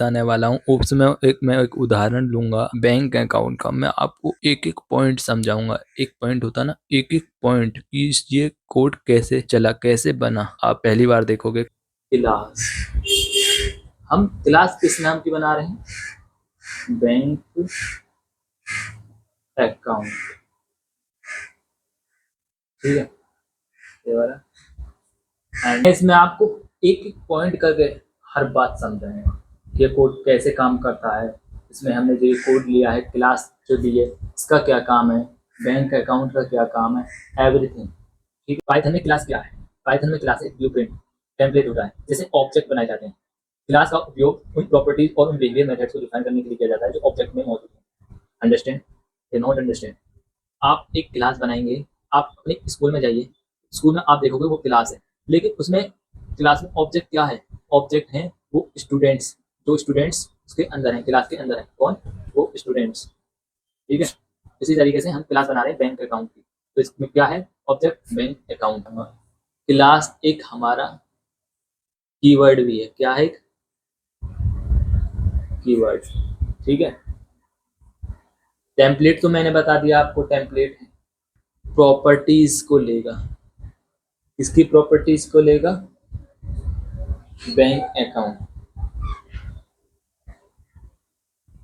बताने वाला हूँ। उसमें मैं एक उदाहरण लूंगा बैंक अकाउंट का। मैं आपको एक एक पॉइंट समझाऊंगा। एक पॉइंट होता ना, एक एक पॉइंट कि ये कोड कैसे चला, कैसे बना। आप पहली बार देखोगे। क्लास, हम क्लास किस नाम की बना रहे हैं? बैंक अकाउंट, ठीक है। ये वाला एंड इसमें आपको एक एक पॉइंट करके हर बात समझाएंगे कि ये कोड कैसे काम करता है। इसमें हमने जो ये कोड लिया है, क्लास जो दी है, इसका क्या काम है, बैंक अकाउंट का क्या काम है, एवरीथिंग, ठीक है। पाइथन में क्लास क्या है? पाइथन में क्लास एक ब्लूप्रिंट टेम्पलेट होता है, जैसे ऑब्जेक्ट बनाए जाते हैं। क्लास का उपयोग उन प्रॉपर्टीज और उन बिहेवियर मेथड्स को डिफाइन करने के लिए किया जाता है जो ऑब्जेक्ट में मौजूद है। अंडरस्टैंड या नॉट अंडरस्टैंड? आप एक क्लास बनाएंगे, आप अपने स्कूल में जाइए, स्कूल में आप देखोगे वो क्लास है, लेकिन उसमें क्लास में ऑब्जेक्ट क्या है? ऑब्जेक्ट हैं वो स्टूडेंट्स, जो स्टूडेंट्स उसके अंदर हैं, क्लास के अंदर है। कौन? वो स्टूडेंट्स, ठीक है। इसी तरीके से हम क्लास बना रहे हैं बैंक अकाउंट की, तो इसमें क्या है? Object bank account. क्लास एक हमारा कीवर्ड भी है। क्या है? कीवर्ड, ठीक है। टेम्पलेट तो मैंने बता दिया आपको, टेम्पलेट है। प्रॉपर्टीज को लेगा, इसकी प्रॉपर्टीज को लेगा बैंक अकाउंट।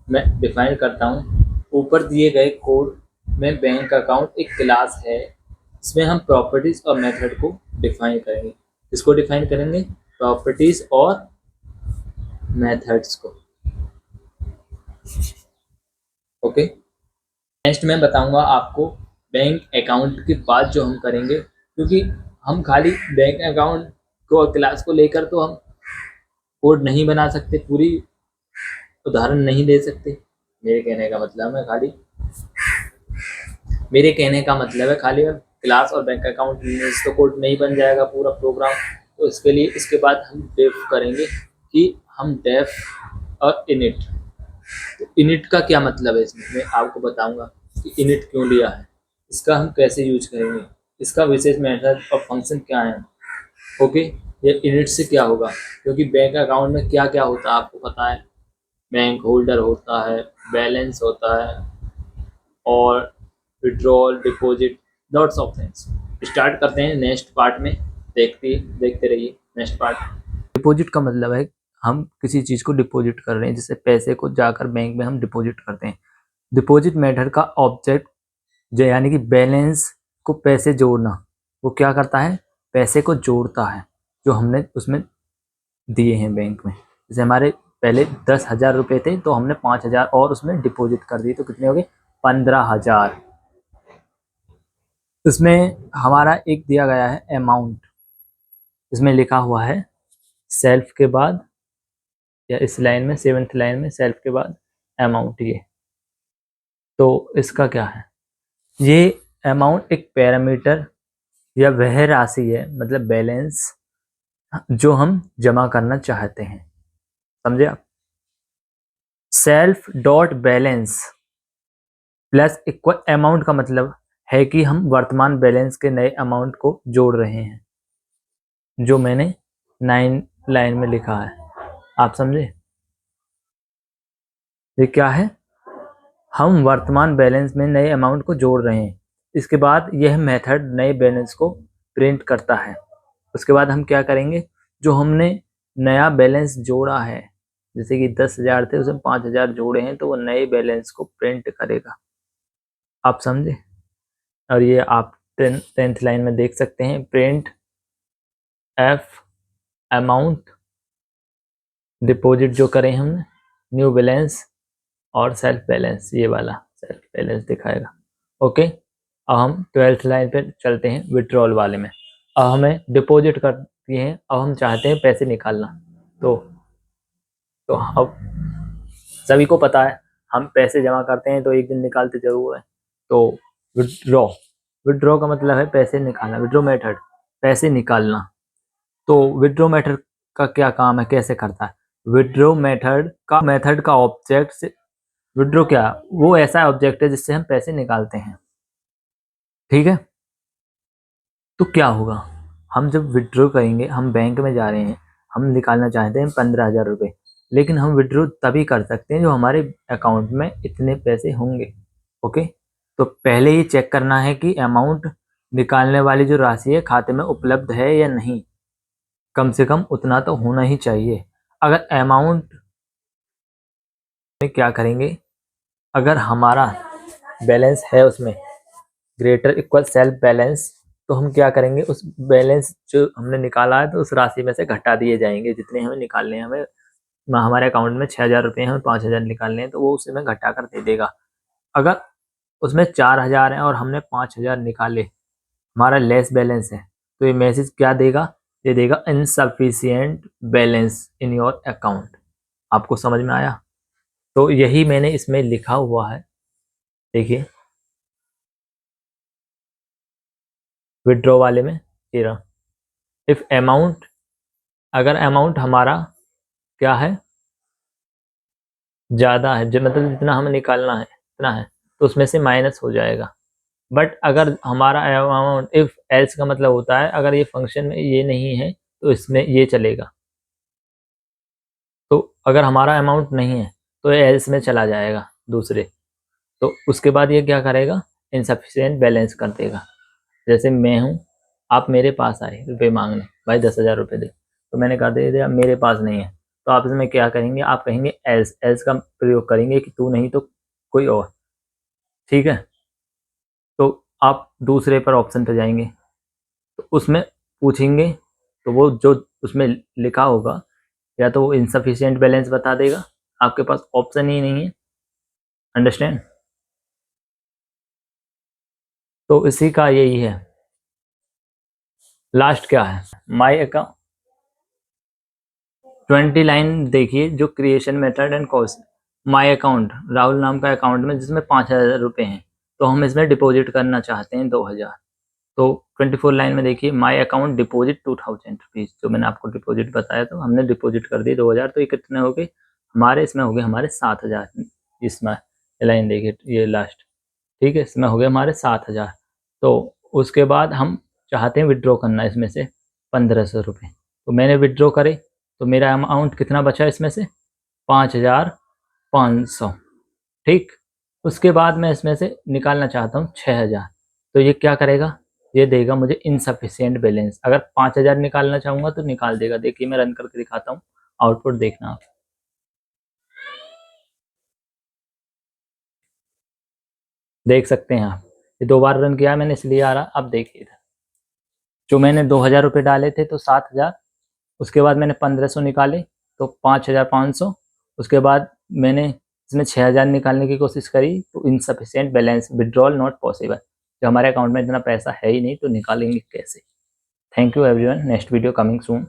मैं डिफाइन करता हूँ, ऊपर दिए गए कोड में बैंक अकाउंट एक क्लास है, इसमें हम प्रॉपर्टीज और मेथड को डिफाइन करेंगे। किसको डिफाइन करेंगे? प्रॉपर्टीज और मेथड्स को। ओके। नेक्स्ट मैं बताऊंगा आपको बैंक अकाउंट के बाद जो हम करेंगे, क्योंकि हम खाली बैंक अकाउंट को और क्लास को लेकर तो हम कोड नहीं बना सकते, पूरी उदाहरण नहीं दे सकते। मेरे कहने का मतलब है खाली मैं क्लास और बैंक अकाउंट तो कोड नहीं बन जाएगा पूरा प्रोग्राम। तो इसके लिए इसके बाद हम डेफ करेंगे कि हम डेफ और इनिट। तो इनिट का क्या मतलब है इसमें मैं आपको बताऊंगा कि इनिट क्यों लिया है, इसका हम कैसे यूज करेंगे, इसका विशेष मेथड और फंक्शन क्या है। ओके। ये इनिट से क्या होगा, क्योंकि बैंक अकाउंट में क्या क्या होता है आपको पता है। बैंक होल्डर होता है, बैलेंस होता है, और withdrawal, deposit, lots of things. Start करते हैं नेक्स्ट पार्ट में, देखते रहिए नेक्स्ट पार्ट। डिपॉजिट का मतलब है हम किसी चीज़ को डिपॉजिट कर रहे हैं, जैसे पैसे को जाकर बैंक में हम डिपॉजिट करते हैं। डिपॉजिट मेथड का ऑब्जेक्ट जो यानी कि बैलेंस को पैसे जोड़ना, वो क्या करता है? पैसे को जोड़ता है जो हमने उसमें दिए हैं बैंक में। जैसे हमारे पहले 10,000 रुपये थे, तो हमने 5,000 और उसमें डिपॉजिट कर दिए, तो कितने हो गए? 15,000। इसमें हमारा एक दिया गया है अमाउंट, इसमें लिखा हुआ है सेल्फ के बाद, या इस लाइन में 7th लाइन में सेल्फ के बाद अमाउंट। ये तो इसका क्या है? ये अमाउंट एक पैरामीटर या वह राशि है, मतलब बैलेंस जो हम जमा करना चाहते हैं। समझे आप? Self dot balance plus equal amount का मतलब है कि हम वर्तमान बैलेंस के नए अमाउंट को जोड़ रहे हैं, जो मैंने 9 लाइन में लिखा है। आप समझे? ये क्या है? हम वर्तमान बैलेंस में नए अमाउंट को जोड़ रहे हैं। इसके बाद यह मेथड नए बैलेंस को प्रिंट करता है। उसके बाद हम क्या करेंगे? जो हमने नया बैलेंस जोड़ा है, जैसे कि 10,000 थे, उसमें 5,000 जोड़े हैं, तो वो नए बैलेंस को प्रिंट करेगा। आप समझे? और ये आप 10th लाइन में देख सकते हैं, प्रिंट एफ अमाउंट डिपॉजिट जो करें हमने, न्यू बैलेंस और सेल्फ बैलेंस, ये वाला सेल्फ बैलेंस दिखाएगा। ओके। अब हम 12th लाइन पे चलते हैं, विड्रॉल वाले में। अब हमें डिपॉजिट कर दिए हैं, अब हम चाहते हैं पैसे निकालना। तो अब सभी को पता है, हम पैसे जमा करते हैं तो एक दिन निकालते जरूर है। तो विड्रॉ, विड्रॉ का मतलब है पैसे निकालना, विड्रॉ मेथड पैसे निकालना। तो विड्रॉ मेथड का क्या काम है, कैसे करता है? विड्रॉ मेथड का ऑब्जेक्ट से विड्रॉ क्या, वो ऐसा ऑब्जेक्ट है जिससे हम पैसे निकालते हैं, ठीक है। तो क्या होगा, हम जब विड्रॉ करेंगे, हम बैंक में जा रहे हैं, हम निकालना चाहते हैं 15,000 रुपये। लेकिन हम विड्रॉ तभी कर सकते हैं जो हमारे अकाउंट में इतने पैसे होंगे। ओके, तो पहले ये चेक करना है कि अमाउंट निकालने वाली जो राशि है खाते में उपलब्ध है या नहीं। कम से कम उतना तो होना ही चाहिए। अगर अमाउंट में क्या करेंगे, अगर हमारा बैलेंस है उसमें ग्रेटर इक्वल सेल्फ बैलेंस, तो हम क्या करेंगे, उस बैलेंस जो हमने निकाला है तो उस राशि में से घटा दिए जाएंगे जितने हमें निकालने हैं। हमें हमारे अकाउंट में 6,000 रुपये हैं, हमें 5,000 निकालने हैं, तो वो उसी में घटा कर दे देगा। अगर उसमें 4,000 है और हमने 5,000 निकाले, हमारा लेस बैलेंस है, तो ये मैसेज क्या देगा, ये देगा insufficient balance in your account. आपको समझ में आया? तो यही मैंने इसमें लिखा हुआ है, देखिए विड्रॉ वाले में ये रहा। इफ अमाउंट, अगर अमाउंट हमारा क्या है, ज़्यादा है, जो मतलब जितना हमें निकालना है इतना है, तो उसमें से माइनस हो जाएगा। बट अगर हमारा अमाउंट, इफ एल्स का मतलब होता है अगर ये फंक्शन में ये नहीं है तो इसमें ये चलेगा। तो अगर हमारा अमाउंट नहीं है तो ये एल्स में चला जाएगा दूसरे, तो उसके बाद ये क्या करेगा, इनसफिशिएंट बैलेंस कर देगा। जैसे मैं हूँ, आप मेरे पास आए रुपये मांगने, भाई 10,000 रुपये दे, तो मैंने कहा दे दिया, मेरे पास नहीं है, तो आप इसमें क्या करेंगे, आप कहेंगे एल्स, एल्स का प्रयोग करेंगे कि तू नहीं तो कोई और। ठीक है, तो आप दूसरे पर ऑप्शन पे जाएंगे, तो उसमें पूछेंगे, तो वो जो उसमें लिखा होगा या तो वो इनसफिशिएंट बैलेंस बता देगा, आपके पास ऑप्शन ही नहीं है। अंडरस्टैंड? तो इसी का यही है। लास्ट क्या है, माई अकाउंट 20 लाइन देखिए, जो creation method and cost. My account, Rahul नाम का अकाउंट में जिसमें 5,000 रुपये हैं, तो हम इसमें डिपॉजिट करना चाहते हैं 2,000। तो 24 लाइन में देखिए, माई अकाउंट डिपॉजिट 2,000 रुपीज़, जो मैंने आपको डिपॉजिट बताया, तो हमने डिपॉजिट कर दिए 2,000, तो ये कितने हो गए हमारे, इसमें हो गए हमारे 7,000। इसमें लाइन देखिए ये लास्ट, ठीक है, इसमें हो गए हमारे 7,000। तो उसके बाद हम चाहते हैं विड्रॉ करना इसमें से 1,500 रुपये, तो मैंने विड्रॉ करे, तो मेरा अमाउंट कितना बचा इसमें से, 5,500। ठीक, उसके बाद मैं इसमें से निकालना चाहता हूँ 6,000, तो ये क्या करेगा, ये देगा मुझे इनसफिशिएंट बैलेंस। अगर 5,000 निकालना चाहूँगा तो निकाल देगा। देखिए मैं रन करके दिखाता हूँ, आउटपुट देखना आप। देख सकते हैं आप, ये 2 बार रन किया मैंने इसलिए आ रहा। अब देखिए इधर, जो मैंने 2,000 रुपये डाले थे तो 7,000, उसके बाद मैंने 1,500 निकाले तो 5,500, उसके बाद मैंने इसमें 6,000 निकालने की कोशिश करी तो insufficient balance, withdrawal not possible, जो हमारे अकाउंट में इतना पैसा है ही नहीं, तो निकालेंगे कैसे। Thank you everyone, next video coming soon.